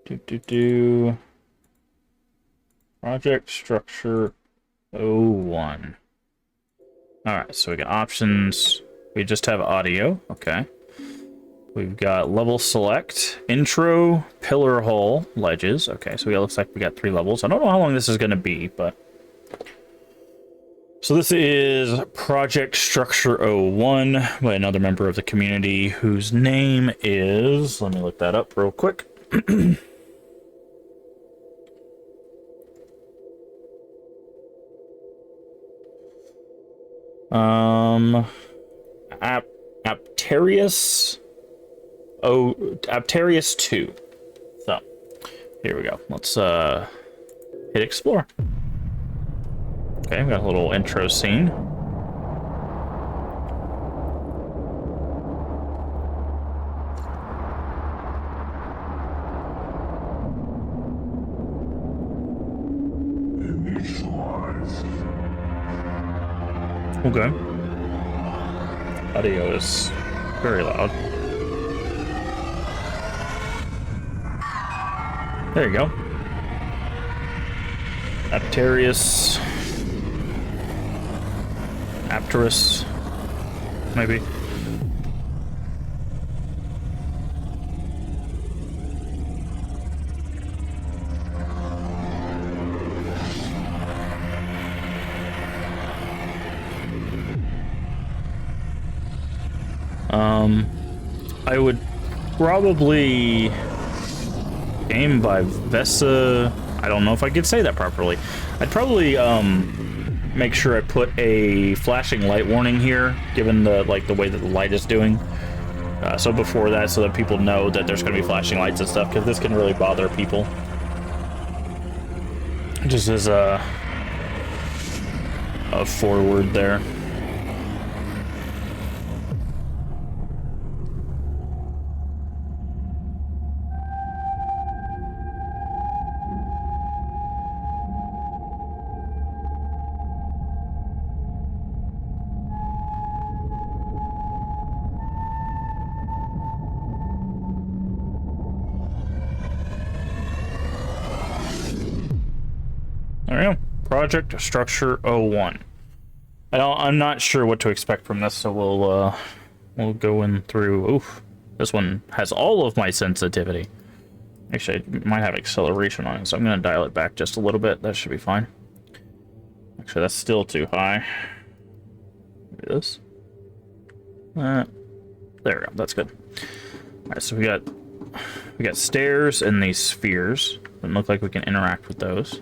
Do. Project structure 01. Alright, so we got options. We just have audio. Okay. We've got level select, intro, pillar hole, ledges. Okay, so it looks like we got 3 levels. I don't know how long this is going to be, but... So this is Project Structure 01 by another member of the community whose name is... Let me look that up real quick. Apterius... Oh, Apterius 2. So, here we go. Let's, hit explore. Okay, we got a little intro scene. Okay. Audio is very loud. There you go. Apterius. Apterus. Maybe. I would probably aim by Vesa. I don't know if I could say that properly. I'd probably make sure I put a flashing light warning here, given the way that the light is doing. So before that, so that people know that there's going to be flashing lights and stuff, because this can really bother people. Just as a forward there. Project Structure 01. I'm not sure what to expect from this, so we'll go in through. Oof, this one has all of my sensitivity. Actually, it might have acceleration on it, so I'm gonna dial it back just a little bit. That should be fine. Actually, that's still too high. Maybe this. There we go. That's good. All right, so we got stairs and these spheres. Doesn't look like we can interact with those.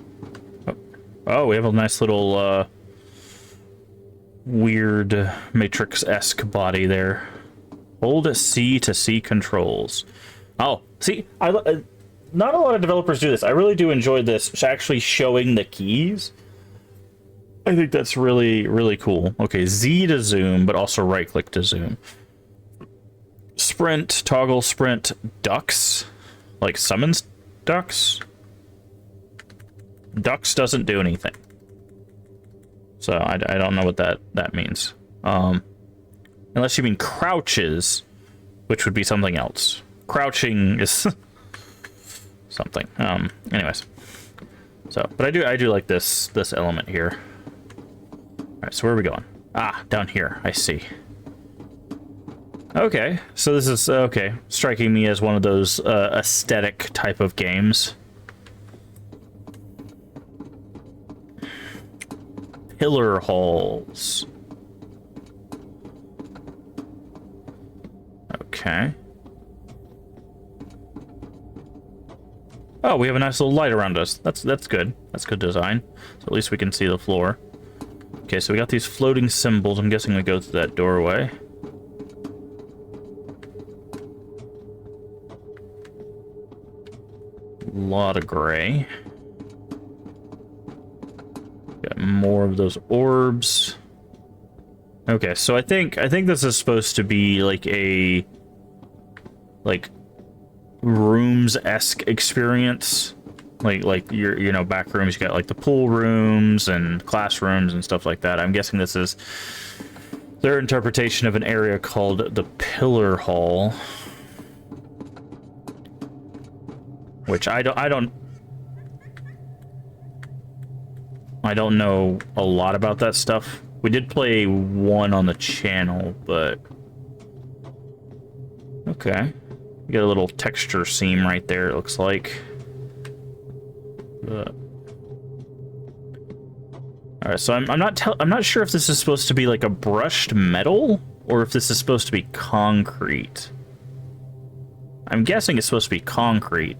Oh, we have a nice little, weird Matrix-esque body there. Hold C to see controls. Oh, see, not a lot of developers do this. I really do enjoy this, actually showing the keys. I think that's really, really cool. Okay, Z to zoom, but also right-click to zoom. Sprint, toggle sprint, ducks. Like summons ducks? Ducks doesn't do anything. So I don't know what that means. Unless you mean crouches, which would be something else. Crouching is something. Anyways. So, but I do like this element here. Alright, so where are we going? Ah, down here. I see. Okay, so this is striking me as one of those aesthetic type of games. Pillar holes. Okay. Oh, we have a nice little light around us. That's good. That's good design. So at least we can see the floor. Okay, so we got these floating symbols. I'm guessing we go through that doorway. A lot of gray. Got more of those orbs. Okay, so I think this is supposed to be like a rooms-esque experience. Like your back rooms, you got like the pool rooms and classrooms and stuff like that. I'm guessing this is their interpretation of an area called the Pillar Hall. which I don't know a lot about that stuff. We did play one on the channel, but okay. You got a little texture seam right there, it looks like. All right, so I'm not sure if this is supposed to be like a brushed metal or if this is supposed to be concrete. I'm guessing it's supposed to be concrete,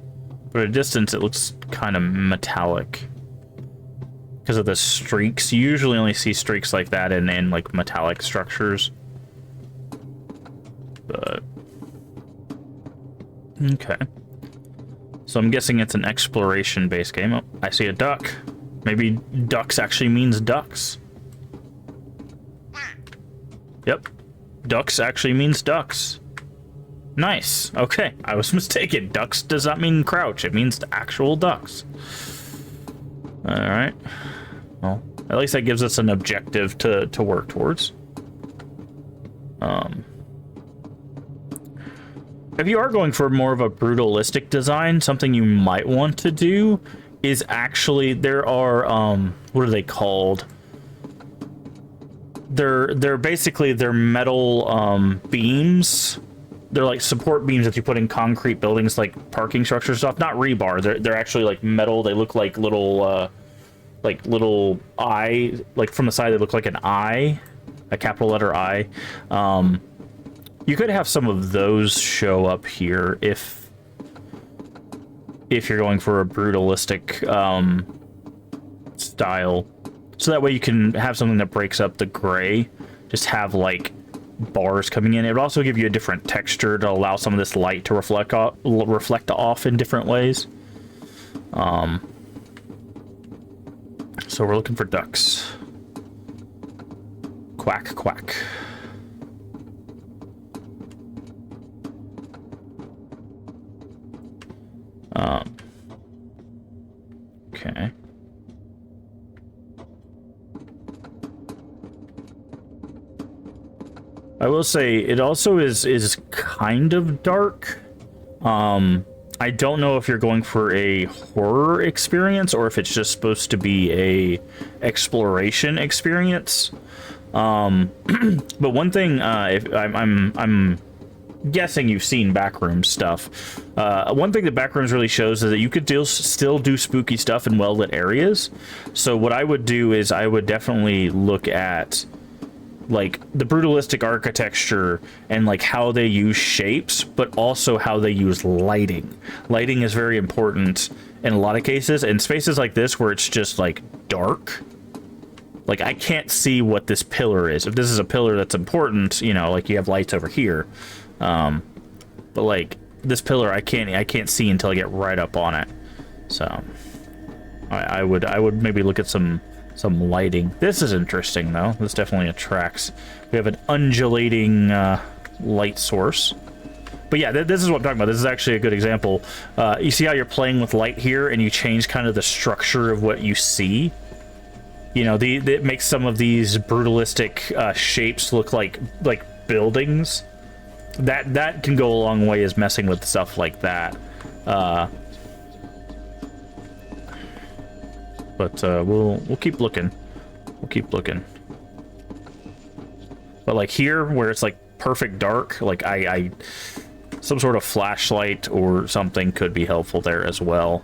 but at a distance it looks kind of metallic because of the streaks. You usually only see streaks like that in like metallic structures. But okay, so I'm guessing it's an exploration-based game. Oh, I see a duck. Maybe ducks actually means ducks. Yep. Ducks actually means ducks. Nice. Okay, I was mistaken. Ducks does not mean crouch. It means actual ducks. Alright. Well, at least that gives us an objective to work towards. If you are going for more of a brutalistic design, something you might want to do is actually, there are, what are they called? They're basically, they're metal, beams. They're like support beams that you put in concrete buildings, like parking structure stuff. Not rebar, they're actually like metal. They look like little eye, like from the side they look like an eye, a capital letter I. You could have some of those show up here if you're going for a brutalistic style, so that way you can have something that breaks up the gray. Just have like bars coming in. It would also give you a different texture to allow some of this light to reflect off in different ways. So we're looking for ducks. Quack, quack. Okay. I will say it also is kind of dark. I don't know if you're going for a horror experience or if it's just supposed to be a exploration experience. But one thing, if I'm guessing you've seen Backrooms stuff. One thing that Backrooms really shows is that you could still do spooky stuff in well-lit areas. So what I would do is I would definitely look at like the brutalistic architecture and like how they use shapes, but also how they use lighting. Lighting is very important in a lot of cases, and spaces like this where it's just like dark. Like I can't see what this pillar is. If this is a pillar that's important, you know, like you have lights over here. But like this pillar, I can't see until I get right up on it. So I would maybe look at some lighting. This is interesting though. This definitely attracts. We have an undulating light source. But yeah, this is what I'm talking about. This is actually a good example. You see how you're playing with light here, and you change kind of the structure of what you see. You know, it makes some of these brutalistic shapes look like buildings. That can go a long way as messing with stuff like that. But we'll keep looking. We'll keep looking. But like here, where it's like perfect dark, like I some sort of flashlight or something could be helpful there as well.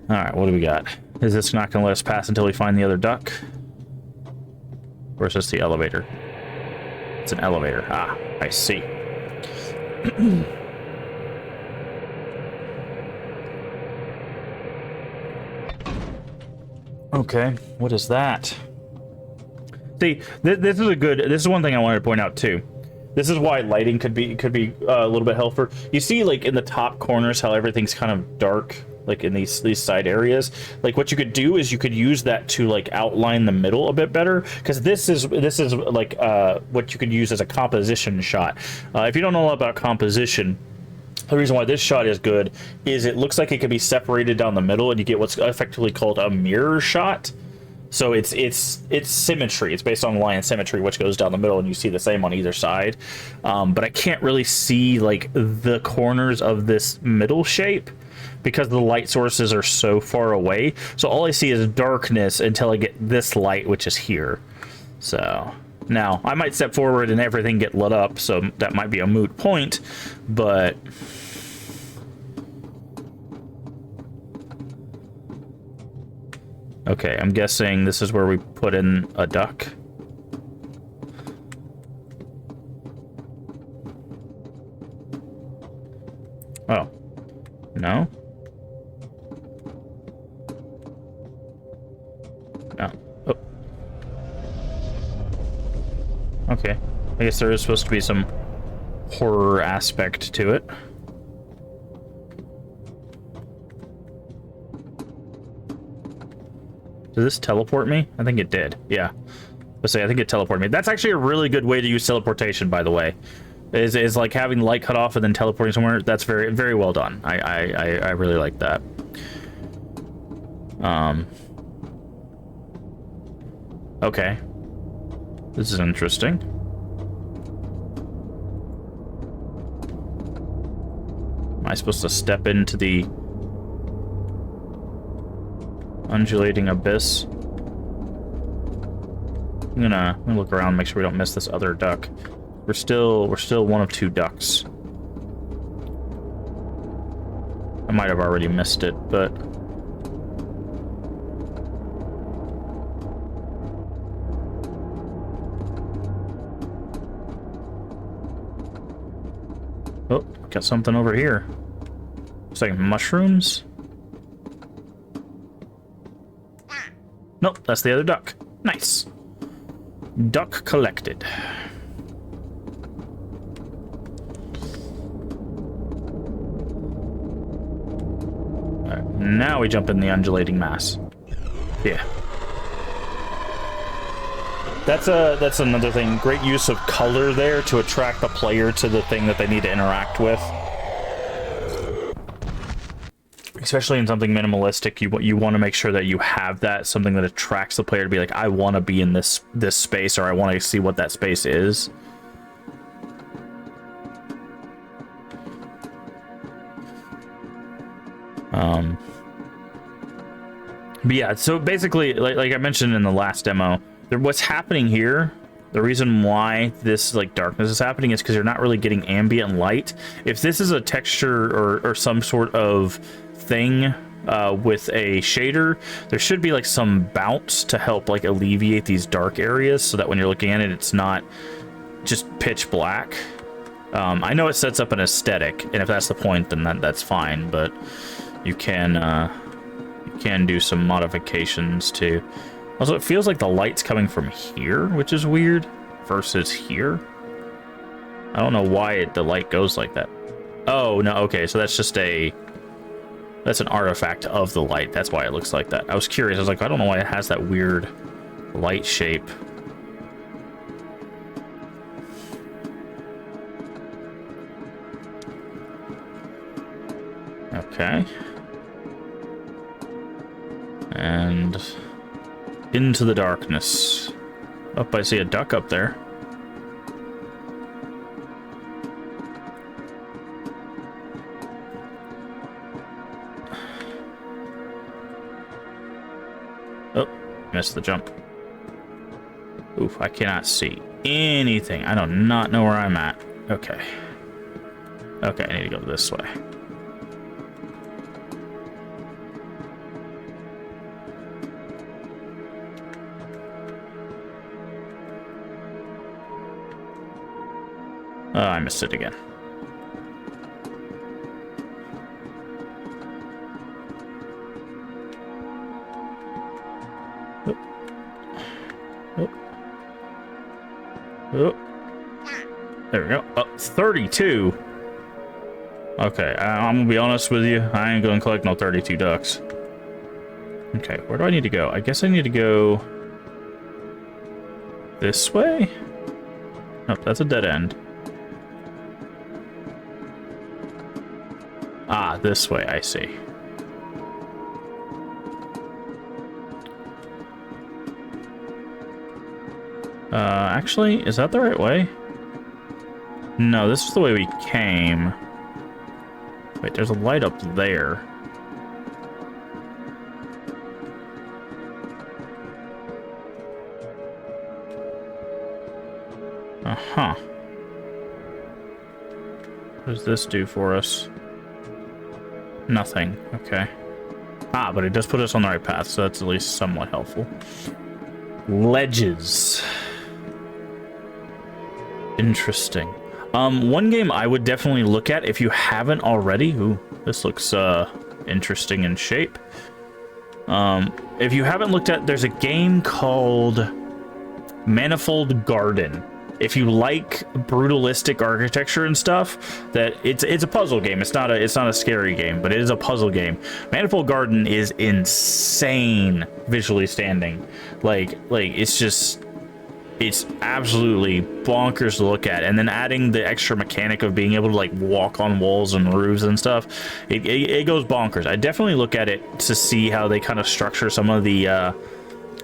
All right, what do we got? Is this not going to let us pass until we find the other duck? Or is this the elevator? It's an elevator. Ah, I see. Okay, what is that? See, this is one thing I wanted to point out too. This is why lighting could be a little bit helpful. You see, like in the top corners, how everything's kind of dark, like in these side areas. Like what you could do is you could use that to like outline the middle a bit better, because this is like what you could use as a composition shot. If you don't know about composition, the reason why this shot is good is it looks like it could be separated down the middle, and you get what's effectively called a mirror shot. So it's symmetry. It's based on line symmetry, which goes down the middle, and you see the same on either side. But I can't really see like the corners of this middle shape because the light sources are so far away. So all I see is darkness until I get this light, which is here. So now I might step forward and everything get lit up, so that might be a moot point, but okay, I'm guessing this is where we put in a duck. Oh. No? No. Oh. Okay. I guess there is supposed to be some horror aspect to it. Did this teleport me? I think it did. Yeah. Let's say I think it teleported me. That's actually a really good way to use teleportation, by the way. Is like having the light cut off and then teleporting somewhere. That's very, very well done. I really like that. Okay. This is interesting. Am I supposed to step into the undulating abyss? I'm gonna look around, make sure we don't miss this other duck. We're still one of 2 ducks. I might have already missed it, but oh, got something over here. Looks like mushrooms. Nope, that's the other duck. Nice. Duck collected. Alright, now we jump in the undulating mass. Yeah. That's another thing. Great use of color there to attract the player to the thing that they need to interact with. Especially in something minimalistic, you want to make sure that you have that, something that attracts the player to be like, I want to be in this space, or I want to see what that space is. But yeah, so basically, like I mentioned in the last demo, what's happening here, the reason why this like darkness is happening is because you're not really getting ambient light. If this is a texture or some sort of thing with a shader, there should be like some bounce to help like alleviate these dark areas so that when you're looking at it, it's not just pitch black. I know it sets up an aesthetic, and if that's the point, then that's fine, but you can do some modifications too. Also, it feels like the light's coming from here, which is weird, versus here. I don't know why the light goes like that. Oh, no, okay, so that's just that's an artifact of the light. That's why it looks like that. I was curious. I was like, I don't know why it has that weird light shape. Okay. And into the darkness. Oh, I see a duck up there. Oh, missed the jump. Oof, I cannot see anything. I do not know where I'm at. Okay. Okay, I need to go this way. Oh, I missed it again. Oh. Oh. Oh. There we go. Oh, 32. Okay, I'm gonna be honest with you. I ain't gonna collect no 32 ducks. Okay, where do I need to go? I guess I need to go this way? Nope, that's a dead end. Ah, this way, I see. Actually, is that the right way? No, this is the way we came. Wait, there's a light up there. Uh-huh. What does this do for us? Nothing. Okay. Ah, but it does put us on the right path, so that's at least somewhat helpful. Ledges. Interesting. One game I would definitely look at if you haven't already. Ooh, this looks interesting in shape. If you haven't looked at, there's a game called Manifold Garden. If you like brutalistic architecture and stuff, that it's a puzzle game. It's not a scary game, but it is a puzzle game. Manifold Garden is insane visually standing. Like it's absolutely bonkers to look at, and then adding the extra mechanic of being able to like walk on walls and roofs and stuff, it goes bonkers. I definitely look at it to see how they kind of structure some of the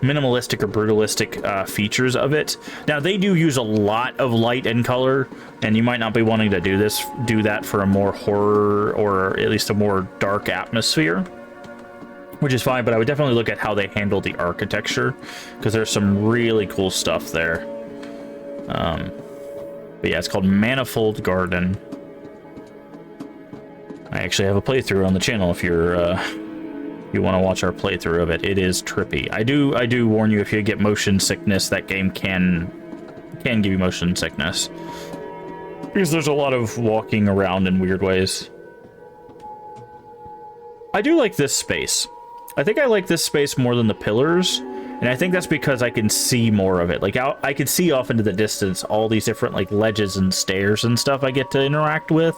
minimalistic or brutalistic features of it. Now they do use a lot of light and color, and you might not be wanting to do that for a more horror or at least a more dark atmosphere, which is fine, but I would definitely look at how they handle the architecture, because there's some really cool stuff there. But yeah, it's called Manifold Garden. I actually have a playthrough on the channel if you want to watch our playthrough of it. It is trippy. I do warn you, if you get motion sickness, that game can give you motion sickness, because there's a lot of walking around in weird ways. I do like this space. I think I like this space more than the pillars, and I think that's because I can see more of it. Like I can see off into the distance all these different like ledges and stairs and stuff I get to interact with,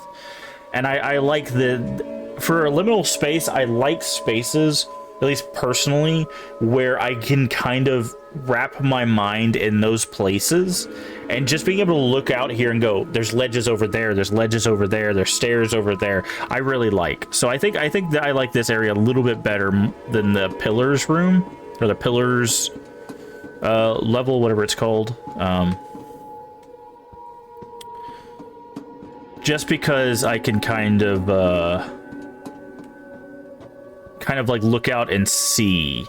and I like for a liminal space, I like spaces, at least personally, where I can kind of wrap my mind in those places, and just being able to look out here and go, there's ledges over there, there's ledges over there, there's stairs over there, I really like. So I think that I like this area a little bit better than the pillars room, or the pillars level, whatever it's called. Just because I can kind of like look out and see.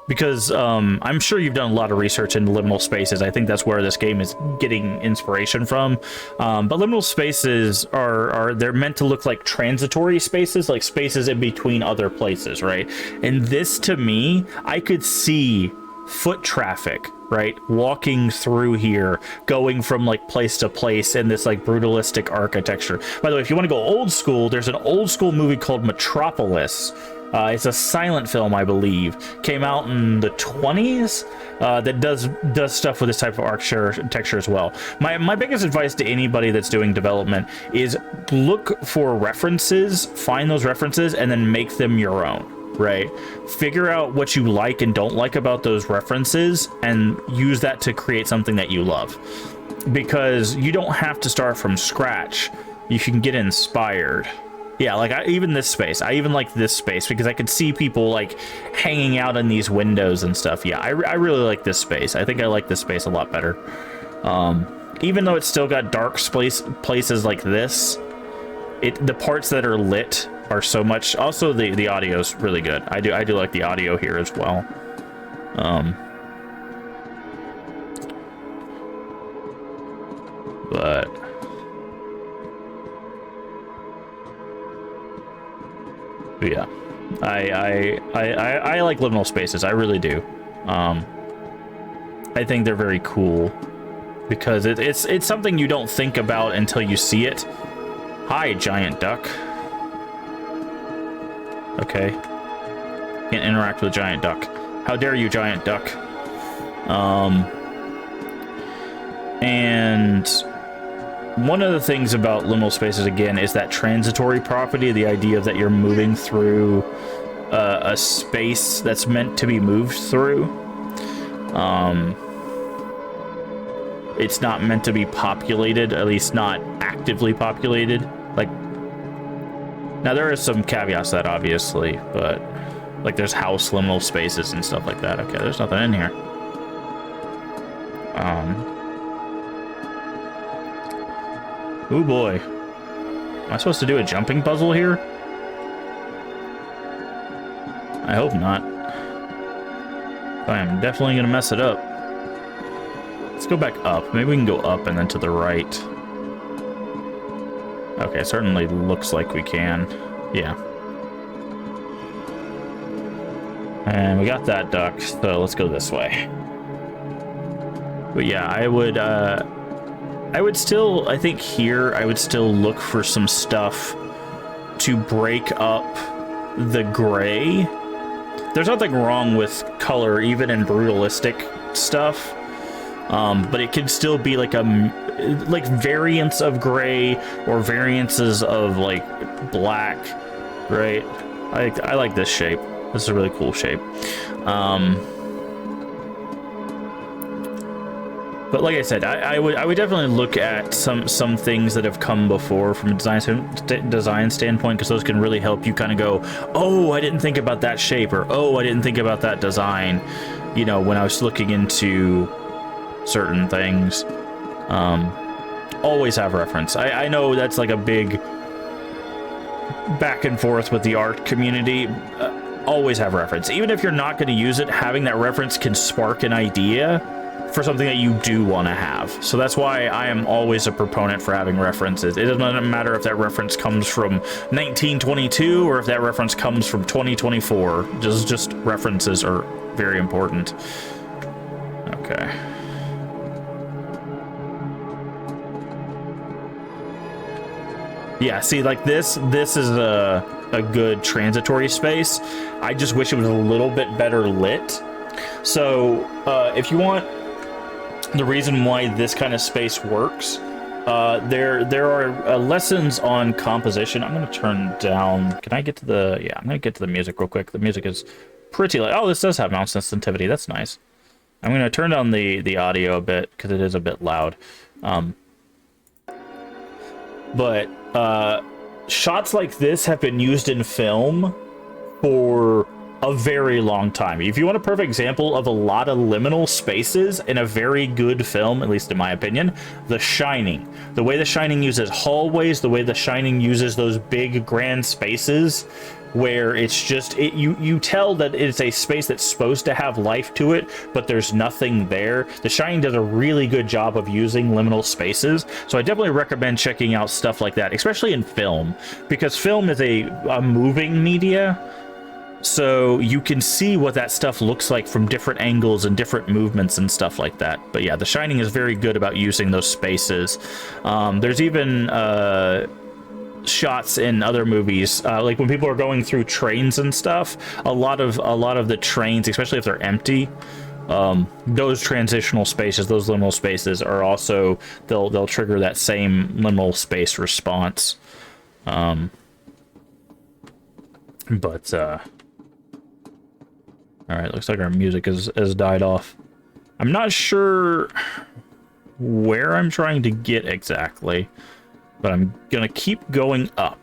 Because I'm sure you've done a lot of research into liminal spaces. I think that's where this game is getting inspiration from. But liminal spaces they're meant to look like transitory spaces, like spaces in between other places, right? And this, to me, I could see foot traffic, right, walking through here, going from like place to place in this like brutalistic architecture. By the way, if you want to go old school, there's an old school movie called Metropolis. It's a silent film, I believe. Came out in the 20s. That does stuff with this type of architecture as well. My biggest advice to anybody that's doing development is look for references, find those references, and then make them your own. Right? Figure out what you like and don't like about those references, and use that to create something that you love. Because you don't have to start from scratch. You can get inspired. Yeah, like I even like this space because I could see people like hanging out in these windows and stuff. Yeah, I really like this space. I think I like this space a lot better. Even though it's still got dark places like this, the parts that are lit are so much. Also, the audio is really good. I do like the audio here as well. But yeah, I like liminal spaces. I really do. I think they're very cool because it's something you don't think about until you see it. Hi, giant duck. Okay. Can't interact with a giant duck. How dare you, giant duck? And one of the things about liminal spaces, again, is that transitory property, the idea that you're moving through a space that's meant to be moved through. It's not meant to be populated, at least not actively populated. Like, now there are some caveats to that, obviously, but like there's house liminal spaces and stuff like that. Okay, there's nothing in here. Oh boy. Am I supposed to do a jumping puzzle here? I hope not. I am definitely going to mess it up. Let's go back up. Maybe we can go up and then to the right. Okay, it certainly looks like we can. Yeah. And we got that duck, so let's go this way. But yeah, I would still, I think here, I would still look for some stuff to break up the gray. There's nothing wrong with color, even in brutalistic stuff, but it could still be like variants of gray or variances of like black, right? I like this shape. This is a really cool shape. But like I said, I would definitely look at some things that have come before from a design standpoint, because those can really help you kind of go, oh, I didn't think about that shape, or oh, I didn't think about that design, you know, when I was looking into certain things. Always have reference. I know that's like a big back and forth with the art community. Always have reference. Even if you're not going to use it, having that reference can spark an idea for something that you do want to have. So that's why I am always a proponent for having references. It doesn't matter if that reference comes from 1922 or if that reference comes from 2024. Just references are very important. Okay. Yeah, see, like this is a good transitory space. I just wish it was a little bit better lit. So if you want the reason why this kind of space works, there are lessons on composition. I'm going to turn down. Can I get to the? Yeah, I'm going to get to the music real quick. The music is pretty loud. Oh, this does have mouse sensitivity. That's nice. I'm going to turn down the audio a bit because it is a bit loud. But shots like this have been used in film for a very long time. If you want a perfect example of a lot of liminal spaces in a very good film, at least in my opinion, The Shining. The way The Shining uses hallways, the way The Shining uses those big grand spaces where it's just, you tell that it's a space that's supposed to have life to it, but there's nothing there. The Shining does a really good job of using liminal spaces, so I definitely recommend checking out stuff like that, especially in film, because film is a moving media. So you can see what that stuff looks like from different angles and different movements and stuff like that. But yeah, The Shining is very good about using those spaces. There's even shots in other movies, like when people are going through trains and stuff. A lot of the trains, especially if they're empty, those transitional spaces, those liminal spaces, are also they'll trigger that same liminal space response. All right, looks like our music has died off. I'm not sure where I'm trying to get exactly, but I'm gonna keep going up.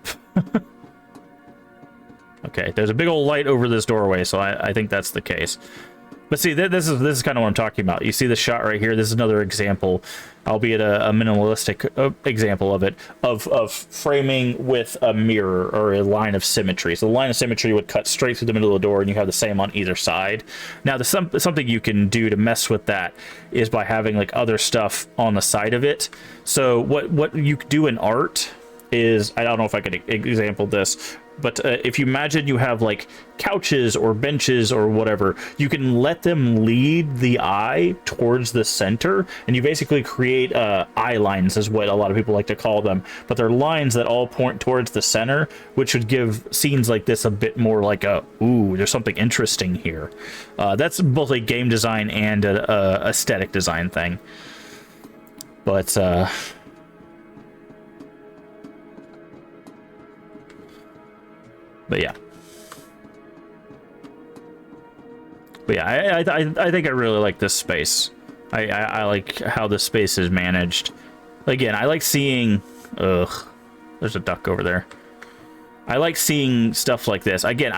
Okay, there's a big old light over this doorway, so I think that's the case. But see, this is kind of what I'm talking about. You see the shot right here. This is another example, albeit a minimalistic example of it, of framing with a mirror or a line of symmetry. So the line of symmetry would cut straight through the middle of the door, and you have the same on either side. Now, something you can do to mess with that is by having like other stuff on the side of it. So what you do in art is, I don't know if I could example this, but if you imagine you have like couches or benches or whatever, you can let them lead the eye towards the center, and you basically create eye lines, is what a lot of people like to call them. But they're lines that all point towards the center, which would give scenes like this a bit more like a, ooh, there's something interesting here. That's both a game design and a aesthetic design thing. But yeah. I think I really like this space. I like how this space is managed. Again, I like seeing... Ugh. There's a duck over there. I like seeing stuff like this. Again,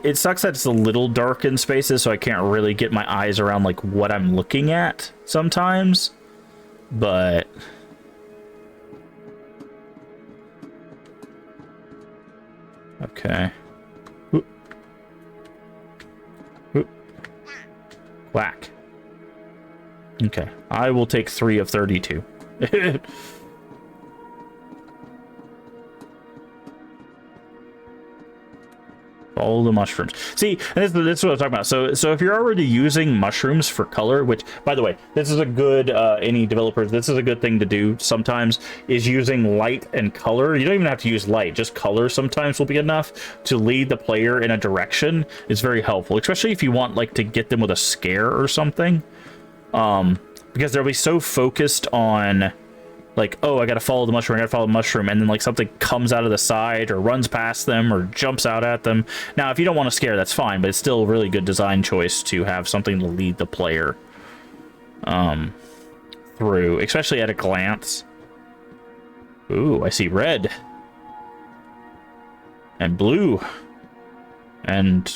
it sucks that it's a little dark in spaces, so I can't really get my eyes around like what I'm looking at sometimes. But okay. Whoop. Whoop. Whack. Okay, I will take 3 of 32. All the mushrooms. See, and this is what I'm talking about. So if you're already using mushrooms for color, which, by the way, this is a good, any developers, this is a good thing to do sometimes, is using light and color. You don't even have to use light, just color sometimes will be enough to lead the player in a direction. It's very helpful, especially if you want, like, to get them with a scare or something. Because they'll be so focused on, like, oh, I gotta follow the mushroom, I gotta follow the mushroom, and then, like, something comes out of the side or runs past them or jumps out at them. Now, if you don't want to scare, that's fine, but it's still a really good design choice to have something to lead the player through, especially at a glance. Ooh, I see red. And blue. And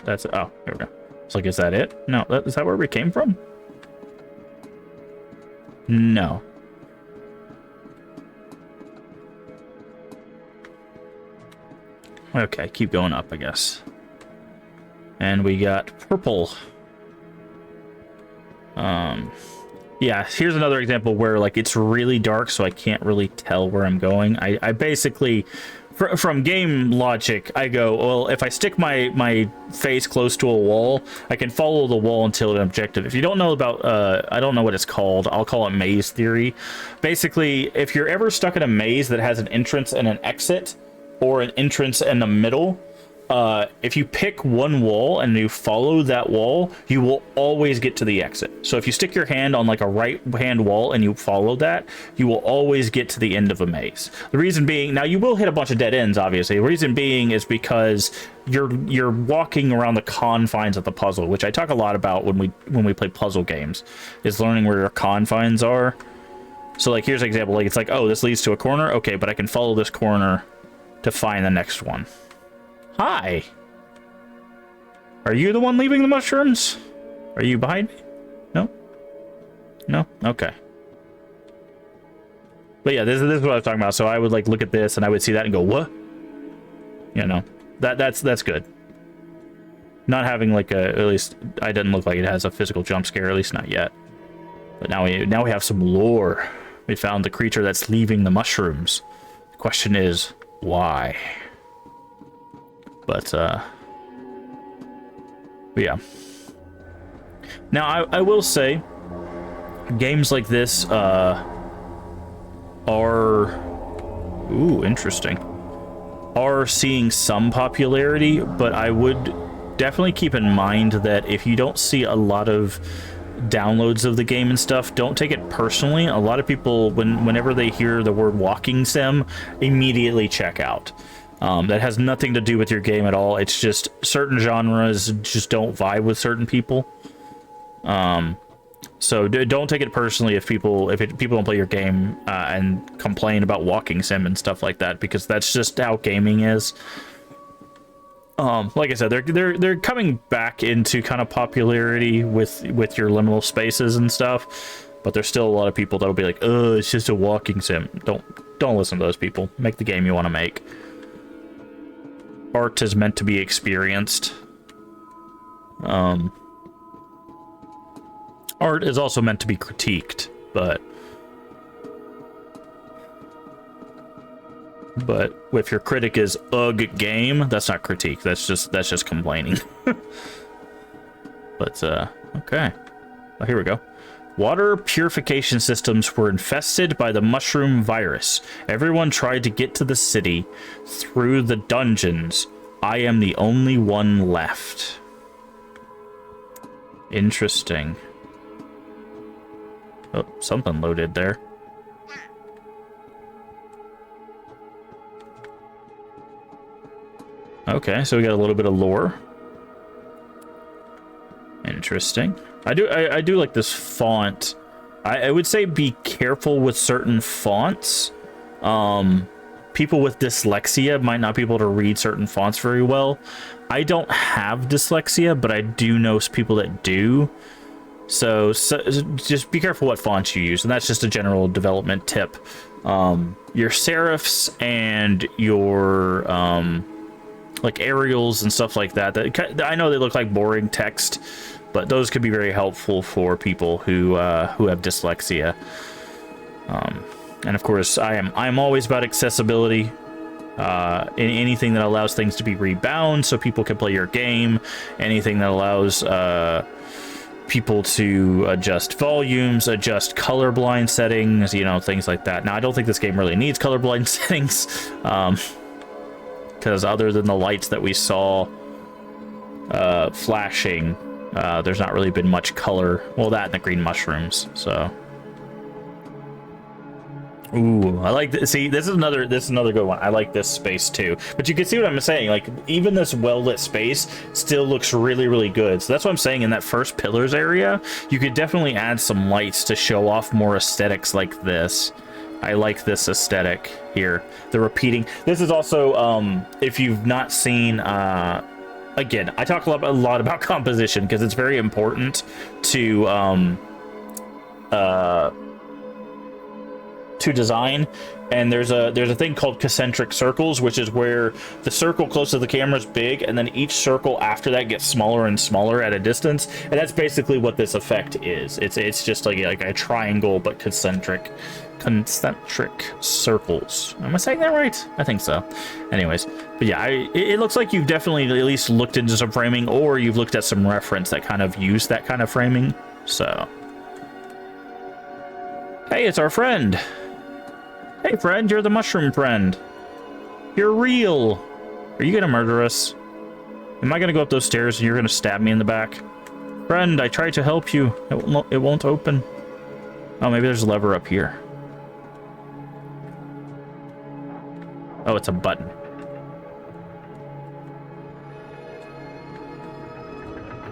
that's... Oh, there we go. It's like, is that it? No, is that where we came from? No. Okay, keep going up, I guess. And we got purple. Yeah, here's another example where, like, it's really dark, so I can't really tell where I'm going. I basically... From game logic, I go, well, if I stick my face close to a wall, I can follow the wall until an objective. If you don't know about, I don't know what it's called, I'll call it maze theory. Basically, if you're ever stuck in a maze that has an entrance and an exit, or an entrance in the middle, if you pick one wall and you follow that wall, you will always get to the exit. So if you stick your hand on like a right hand wall and you follow that, you will always get to the end of a maze. The reason being, now you will hit a bunch of dead ends, obviously. The reason being is because you're walking around the confines of the puzzle, which I talk a lot about when we play puzzle games, is learning where your confines are. So like, here's an example, like, it's like, oh, this leads to a corner. Okay, but I can follow this corner to find the next one. Hi. Are you the one leaving the mushrooms? Are you behind me? No? No? Okay. But yeah, this is what I was talking about. So I would like look at this and I would see that and go, what? You know, that's good. Not having like a, at least I didn't look like it has a physical jump scare, at least not yet. But now we have some lore. We found the creature that's leaving the mushrooms. The question is, why? But yeah. Now, I will say, games like this are... Ooh, interesting. Are seeing some popularity, but I would definitely keep in mind that if you don't see a lot of downloads of the game and stuff, don't take it personally. A lot of people, whenever they hear the word walking sim, immediately check out. That has nothing to do with your game at all. It's just certain genres just don't vibe with certain people. So don't take it personally if people don't play your game and complain about walking sim and stuff like that, because that's just how gaming is. Like I said, they're coming back into kind of popularity with your liminal spaces and stuff, but there's still a lot of people that'll be like, "Oh, it's just a walking sim." Don't listen to those people. Make the game you want to make. Art is meant to be experienced. Art is also meant to be critiqued, but if your critic is ugh game, that's not critique. That's just complaining. But okay. Oh, here we go. Water purification systems were infested by the mushroom virus. Everyone tried to get to the city through the dungeons. I am the only one left. Interesting. Oh, something loaded there. Okay, so we got a little bit of lore. Interesting. I do like this font I would say be careful with certain fonts. People with dyslexia might not be able to read certain fonts very well. I don't have dyslexia, but I do know people that do. So just be careful what fonts you use, and that's just a general development tip. Your serifs and your like Arials and stuff like that. I know they look like boring text, but those could be very helpful for people who have dyslexia. And of course, I'm always about accessibility. In anything that allows things to be rebound so people can play your game, anything that allows people to adjust volumes, adjust colorblind settings, you know, things like that. Now, I don't think this game really needs colorblind settings, because other than the lights that we saw flashing, there's not really been much color. Well, that and the green mushrooms, so. Ooh, I like this. See, this is another good one. I like this space too. But you can see what I'm saying. Like, even this well-lit space still looks really, really good. So that's what I'm saying. In that first pillars area, you could definitely add some lights to show off more aesthetics like this. I like this aesthetic here. The repeating. This is also, if you've not seen, again, I talk a lot about composition because it's very important to design, and there's a thing called concentric circles, which is where the circle close to the camera is big, and then each circle after that gets smaller and smaller at a distance, and that's basically what this effect is. It's just like a triangle, but concentric circles. Am I saying that right? I think so. Anyways, but yeah, it looks like you've definitely at least looked into some framing, or you've looked at some reference that kind of use that kind of framing. So, hey, it's our friend. Hey, friend, you're the mushroom friend. You're real. Are you gonna murder us? Am I gonna go up those stairs and you're gonna stab me in the back? Friend, I tried to help you. It won't open. Oh, maybe there's a lever up here. Oh, it's a button.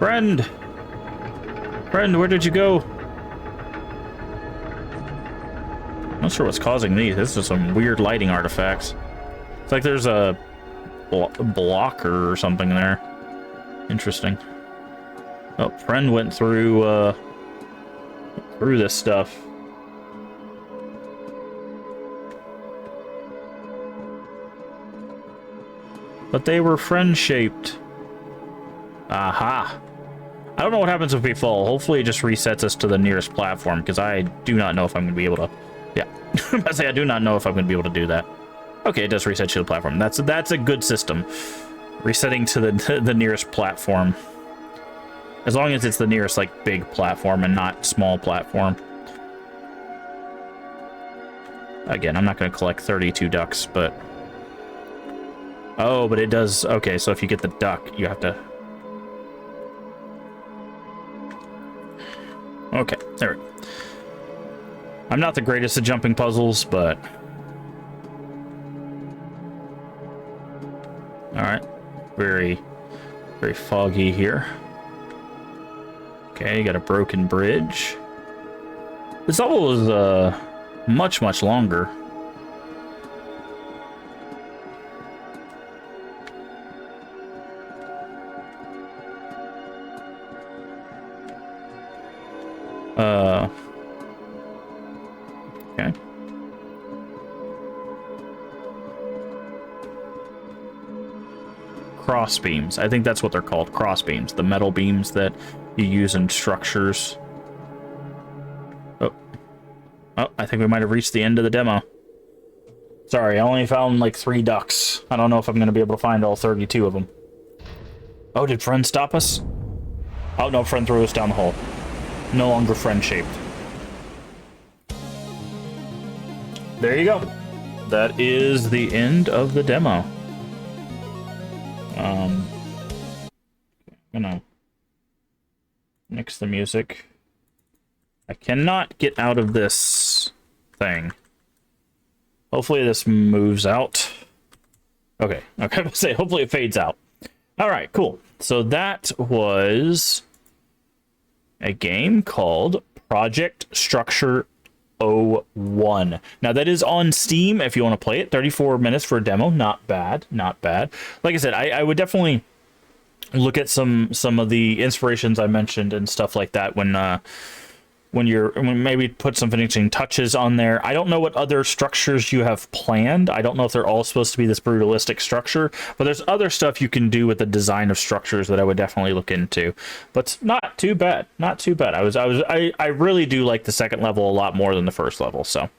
Friend! Friend, where did you go? Not sure what's causing these. This is some weird lighting artifacts. It's like there's a blocker or something there. Interesting. Oh, friend went through this stuff. But they were friend-shaped. Aha. I don't know what happens if we fall. Hopefully it just resets us to the nearest platform, because I do not know if I'm going to be able to... Yeah, I say I do not know if I'm going to be able to do that. Okay, it does reset to the platform. That's a good system. Resetting to the nearest platform. As long as it's the nearest, like, big platform and not small platform. Again, I'm not going to collect 32 ducks, but... Oh, but it does... Okay, so if you get the duck, you have to... Okay, there we go. I'm not the greatest at jumping puzzles, but... Alright. Very, very foggy here. Okay, you got a broken bridge. This level is, much, much longer. Okay. Cross beams. I think that's what they're called. Cross beams. The metal beams that you use in structures. Oh. Oh, I think we might have reached the end of the demo. Sorry, I only found like 3 ducks. I don't know if I'm going to be able to find all 32 of them. Oh, did friend stop us? Oh, no, friend threw us down the hole. No longer friend-shaped. There you go. That is the end of the demo. I'm gonna mix the music. I cannot get out of this thing. Hopefully this moves out. Okay, okay, I'll say hopefully it fades out. All right, cool. So that was a game called Project Structure 01. Now that is on Steam if you want to play it. 34 minutes for a demo. Not bad. Not bad. Like I said, I would definitely look at some of the inspirations I mentioned and stuff like that when maybe put some finishing touches on there. I don't know what other structures you have planned. I don't know if they're all supposed to be this brutalistic structure, but there's other stuff you can do with the design of structures that I would definitely look into. But not too bad. Not too bad. I really do like the second level a lot more than the first level. So